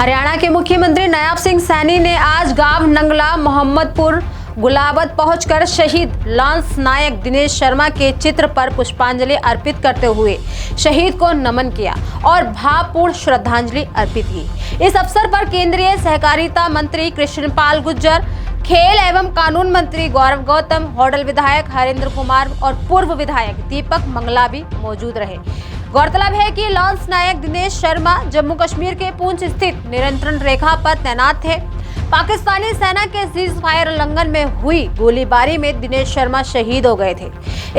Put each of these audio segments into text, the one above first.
हरियाणा के मुख्यमंत्री नायब सिंह सैनी ने आज गांव नंगला मोहम्मदपुर गुलाबत पहुंचकर शहीद लांस नायक दिनेश शर्मा के चित्र पर पुष्पांजलि अर्पित करते हुए शहीद को नमन किया और भावपूर्ण श्रद्धांजलि अर्पित की। इस अवसर पर केंद्रीय सहकारिता मंत्री कृष्णपाल गुर्जर, खेल एवं कानून मंत्री गौरव गौतम, होडल विधायक हरेंद्र कुमार और पूर्व विधायक दीपक मंगला भी मौजूद रहे। गौरतलब है कि लांस नायक दिनेश शर्मा जम्मू कश्मीर के पूंछ स्थित नियंत्रण रेखा पर तैनात थे। पाकिस्तानी सेना के सीज फायर उल्लंघन में हुई गोलीबारी में दिनेश शर्मा शहीद हो गए थे।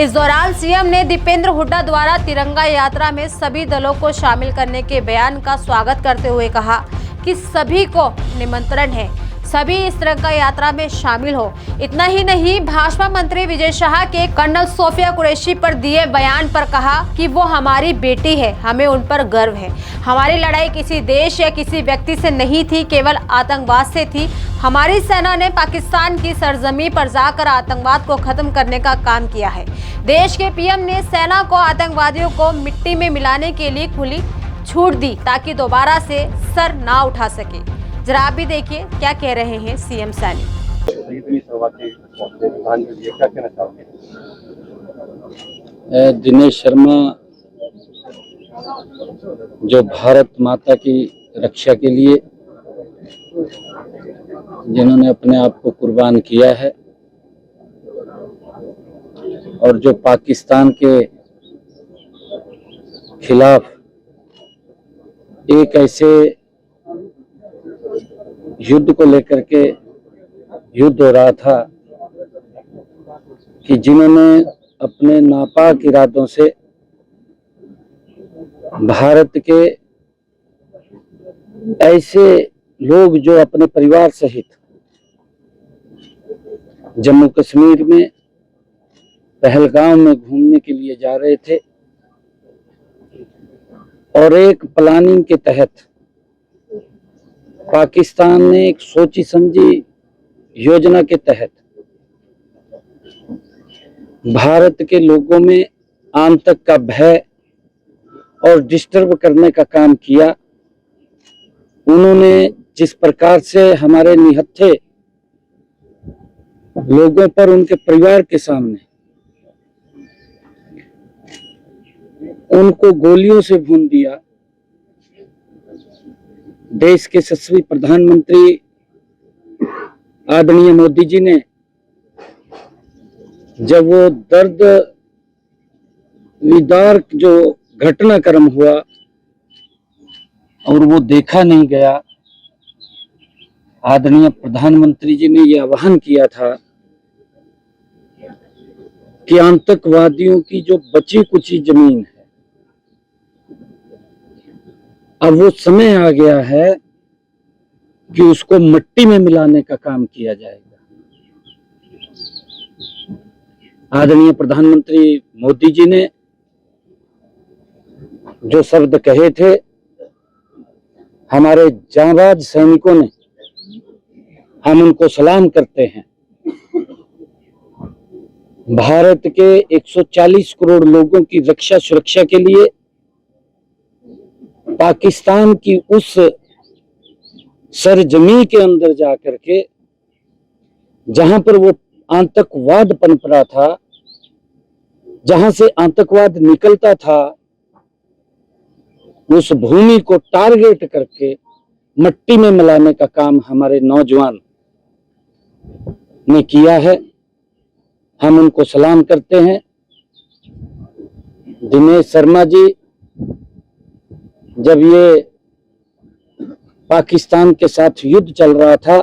इस दौरान सीएम ने दीपेंद्र हुड्डा द्वारा तिरंगा यात्रा में सभी दलों को शामिल करने के बयान का स्वागत करते हुए कहा कि सभी को निमंत्रण है, सभी इस तिरंगा यात्रा में शामिल हो। इतना ही नहीं, भाजपा मंत्री विजय शाह के कर्नल सोफिया कुरैशी पर दिए बयान पर कहा कि वो हमारी बेटी है, हमें उन पर गर्व है। हमारी लड़ाई किसी देश या किसी व्यक्ति से नहीं थी, केवल आतंकवाद से थी। हमारी सेना ने पाकिस्तान की सरजमी पर जाकर आतंकवाद को खत्म करने का काम किया है। देश के पीएम ने सेना को आतंकवादियों को मिट्टी में मिलाने के लिए खुली छूट दी ताकि दोबारा से सर ना उठा सके। जरा आप भी देखिए क्या कह रहे हैं सीएम सैनी। दिनेश शर्मा जो भारत माता की रक्षा के लिए जिन्होंने अपने आप को कुर्बान किया है और जो पाकिस्तान के खिलाफ एक ऐसे युद्ध को लेकर के युद्ध हो रहा था कि जिन्होंने अपने नापाक इरादों से भारत के ऐसे लोग जो अपने परिवार सहित जम्मू कश्मीर में पहलगाम में घूमने के लिए जा रहे थे और एक प्लानिंग के तहत पाकिस्तान ने एक सोची समझी योजना के तहत भारत के लोगों में आतंक का भय और डिस्टर्ब करने का काम किया। उन्होंने जिस प्रकार से हमारे निहत्थे लोगों पर उनके परिवार के सामने उनको गोलियों से भून दिया, देश के यशस्वी प्रधानमंत्री आदरणीय मोदी जी ने जब वो दर्द विदारक जो घटनाक्रम हुआ और वो देखा नहीं गया, आदरणीय प्रधानमंत्री जी ने ये आह्वान किया था कि आतंकवादियों की जो बची कुची जमीन है, अब वो समय आ गया है कि उसको मिट्टी में मिलाने का काम किया जाएगा। आदरणीय प्रधानमंत्री मोदी जी ने जो शब्द कहे थे, हमारे जांबाज सैनिकों ने, हम उनको सलाम करते हैं। भारत के 140 करोड़ लोगों की रक्षा सुरक्षा के लिए पाकिस्तान की उस सरजमी के अंदर जाकर के जहां पर वो आतंकवाद पनप रहा था, जहां से आतंकवाद निकलता था, उस भूमि को टारगेट करके मिट्टी में मिलाने का काम हमारे नौजवान ने किया है। हम उनको सलाम करते हैं। दिनेश शर्मा जी जब ये पाकिस्तान के साथ युद्ध चल रहा था,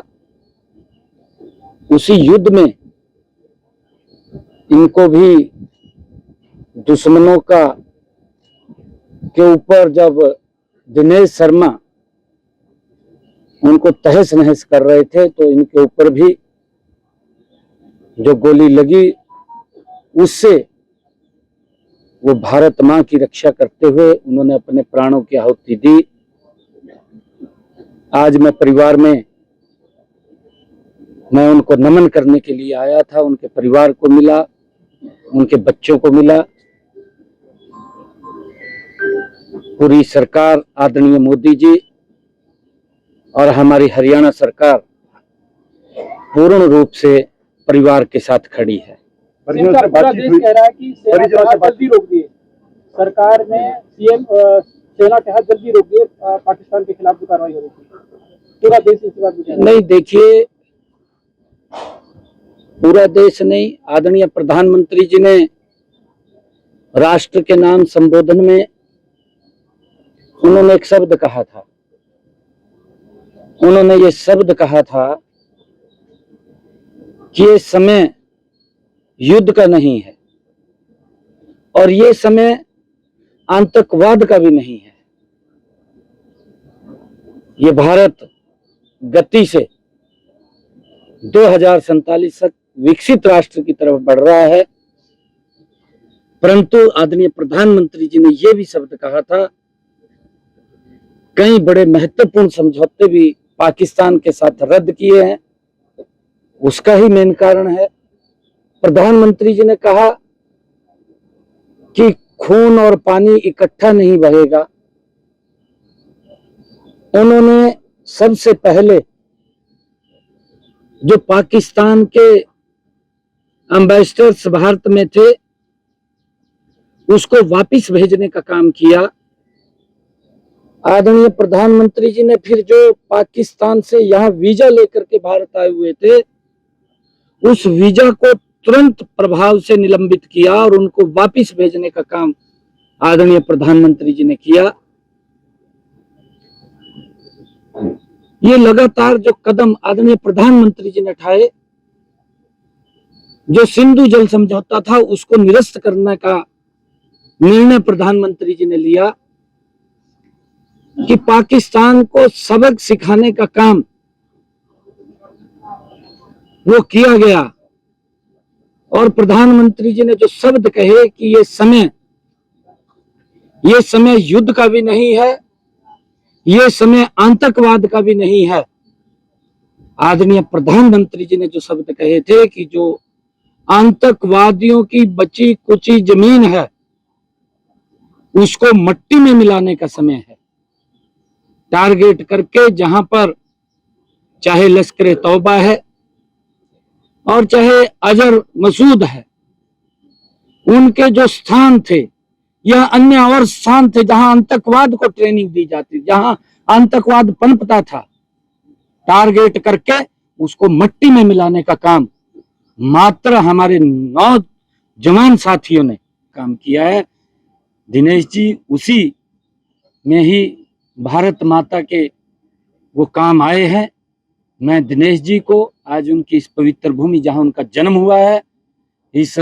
उसी युद्ध में इनको भी दुश्मनों का के ऊपर जब दिनेश शर्मा उनको तहस नहस कर रहे थे तो इनके ऊपर भी जो गोली लगी, उससे वो भारत मां की रक्षा करते हुए उन्होंने अपने प्राणों की आहुति दी। आज मैं परिवार में मैं उनको नमन करने के लिए आया था। उनके परिवार को मिला, उनके बच्चों को मिला। पूरी सरकार, आदरणीय मोदी जी और हमारी हरियाणा सरकार पूर्ण रूप से परिवार के साथ खड़ी है। पूरा देश कह रहा है कि सेना जल्दी रोक दिए, सरकार ने सीएम सेना के हाथ जल्दी रोक दिए, पाकिस्तान के खिलाफ जो कार्रवाई हो रही थी, पूरा देश इस बात में नहीं। देखिए, पूरा देश नहीं, आदरणीय प्रधानमंत्री जी ने राष्ट्र के नाम संबोधन में उन्होंने एक शब्द कहा था। उन्होंने ये शब्द कहा था कि ये समय युद्ध का नहीं है और ये समय आतंकवाद का भी नहीं है। ये भारत गति से 2047 तक विकसित राष्ट्र की तरफ बढ़ रहा है, परंतु आदरणीय प्रधानमंत्री जी ने यह भी शब्द कहा था, कई बड़े महत्वपूर्ण समझौते भी पाकिस्तान के साथ रद्द किए हैं। उसका ही मेन कारण है, प्रधानमंत्री जी ने कहा कि खून और पानी इकट्ठा नहीं बहेगा। उन्होंने सबसे पहले जो पाकिस्तान के एम्बेसडर्स भारत में थे उसको वापस भेजने का काम किया। आदरणीय प्रधानमंत्री जी ने फिर जो पाकिस्तान से यहाँ वीजा लेकर के भारत आए हुए थे उस वीजा को तुरंत प्रभाव से निलंबित किया और उनको वापस भेजने का काम आदरणीय प्रधानमंत्री जी ने किया। ये लगातार जो कदम आदरणीय प्रधानमंत्री जी ने उठाए, जो सिंधु जल समझौता था उसको निरस्त करने का निर्णय प्रधानमंत्री जी ने लिया कि पाकिस्तान को सबक सिखाने का काम वो किया गया और प्रधानमंत्री जी ने जो शब्द कहे कि ये समय युद्ध का भी नहीं है, ये समय आतंकवाद का भी नहीं है। आदरणीय प्रधानमंत्री जी ने जो शब्द कहे थे कि जो आतंकवादियों की बची कुची जमीन है उसको मट्टी में मिलाने का समय है। टारगेट करके जहां पर चाहे लश्कर तौबा है और चाहे अजर मसूद है, उनके जो स्थान थे या अन्य और स्थान थे जहां आतंकवाद को ट्रेनिंग दी जाती, जहां आतंकवाद पनपता था, टारगेट करके उसको मट्टी में मिलाने का काम मात्र हमारे नौजवान साथियों ने काम किया है। दिनेश जी उसी में ही भारत माता के वो काम आए हैं। मैं दिनेश जी को आज उनकी इस पवित्र भूमि जहां उनका जन्म हुआ है, इस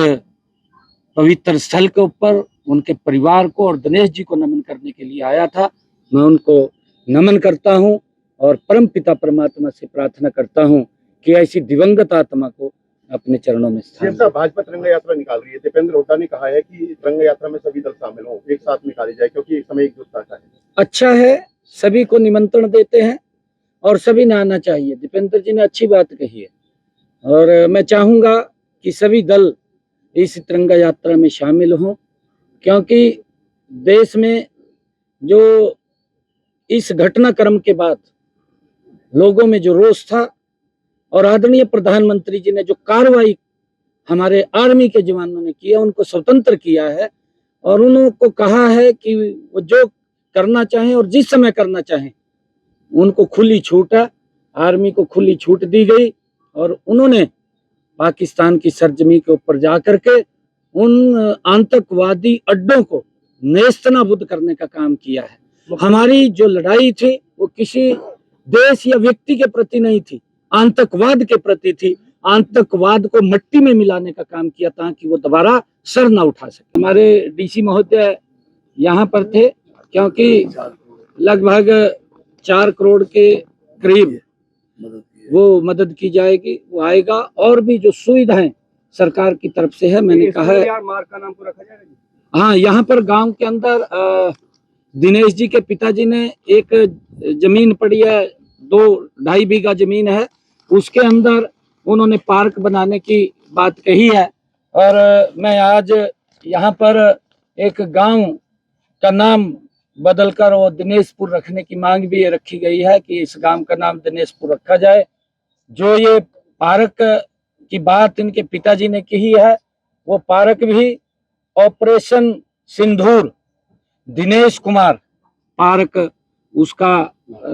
पवित्र स्थल के ऊपर उनके परिवार को और दिनेश जी को नमन करने के लिए आया था। मैं उनको नमन करता हूं और परम पिता परमात्मा से प्रार्थना करता हूं कि ऐसी दिवंगत आत्मा को अपने चरणों में स्थान दें। भाजपा तिरंगा यात्रा निकाल रही है, दीपेंद्र हुड्डा ने कहा है कि तिरंगा यात्रा में सभी दल शामिल हों, एक साथ निकाली जाए क्योंकि एक समय एकजुटता का है। अच्छा है, सभी को निमंत्रण देते हैं और सभी ने आना चाहिए। दीपेंद्र जी ने अच्छी बात कही है और मैं चाहूंगा कि सभी दल इस तिरंगा यात्रा में शामिल हों, क्योंकि देश में जो इस घटनाक्रम के बाद लोगों में जो रोष था और आदरणीय प्रधानमंत्री जी ने जो कार्रवाई हमारे आर्मी के जवानों ने किया, उनको स्वतंत्र किया है और उनको कहा है कि वो जो करना चाहें और जिस समय करना चाहें उनको खुली छूट है। आर्मी को खुली छूट दी गई और उन्होंने पाकिस्तान की सरजमी के ऊपर जाकर के उन आतंकवादी अड्डों को नेस्तनाबूद करने का काम किया है। हमारी जो लड़ाई थी वो किसी देश या व्यक्ति के प्रति नहीं थी, आतंकवाद के प्रति थी। आतंकवाद को मट्टी में मिलाने का काम किया ताकि वो दोबारा सर ना उठा सके। हमारे डीसी महोदय यहाँ पर थे क्योंकि लगभग 4 करोड़ के करीब वो मदद की जाएगी, वो आएगा। और भी जो सुविधाएं सरकार की तरफ से है, मैंने कहा है मार्ग का नाम पूरा जाएगा। हाँ, यहाँ पर गांव के अंदर दिनेश जी के पिताजी ने एक जमीन पड़ी है, 2-2.5 बीघा जमीन है, उसके अंदर उन्होंने पार्क बनाने की बात कही है। और मैं आज यहाँ पर एक गांव का नाम बदलकर वो दिनेशपुर रखने की मांग भी ये रखी गई है कि इस गांव का नाम दिनेशपुर रखा जाए। जो ये पार्क की बात इनके पिताजी ने की है, वो पार्क भी ऑपरेशन सिंदूर दिनेश कुमार पार्क उसका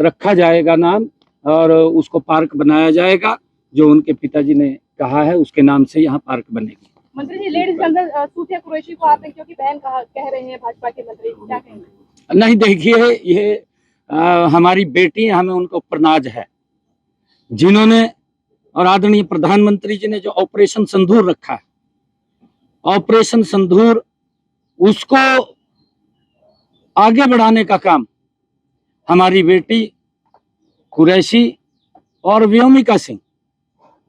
रखा जाएगा नाम, और उसको पार्क बनाया जाएगा जो उनके पिताजी ने कहा है, उसके नाम से यहाँ पार्क बनेगी। मंत्री जी, लेडीज जनरल सूफिया कुरैशी को आपने क्योंकि बहन कह रहे हैं भाजपा के मंत्री, क्या कहेंगे? नहीं, देखिए ये हमारी बेटी, हमें उनके ऊपर नाज है, जिन्होंने और आदरणीय प्रधानमंत्री जी ने जो ऑपरेशन सिंदूर रखा है, ऑपरेशन सिंदूर उसको आगे बढ़ाने का काम हमारी बेटी कुरैशी और व्योमिका सिंह,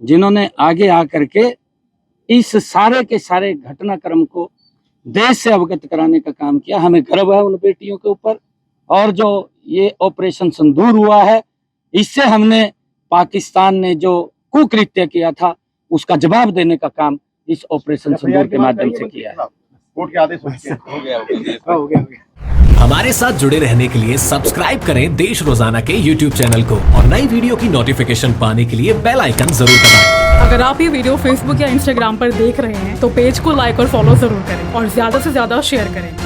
जिन्होंने आगे आकर के इस सारे के सारे घटनाक्रम को देश से अवगत कराने का काम किया। हमें गर्व है उन बेटियों के ऊपर, और जो ये ऑपरेशन सिंदूर हुआ है, इससे हमने पाकिस्तान ने जो कुकृत्य किया था उसका जवाब देने का काम इस ऑपरेशन सिंदूर के माध्यम से किया है। कोर्ट के आदेश हो गया। हमारे साथ जुड़े रहने के लिए सब्सक्राइब करें देश रोजाना के YouTube चैनल को और नई वीडियो की नोटिफिकेशन पाने के लिए बेल आइकन जरूर दबाएं। अगर आप ये वीडियो Facebook या Instagram पर देख रहे हैं तो पेज को लाइक और फॉलो जरूर करें और ज्यादा से ज्यादा शेयर करें।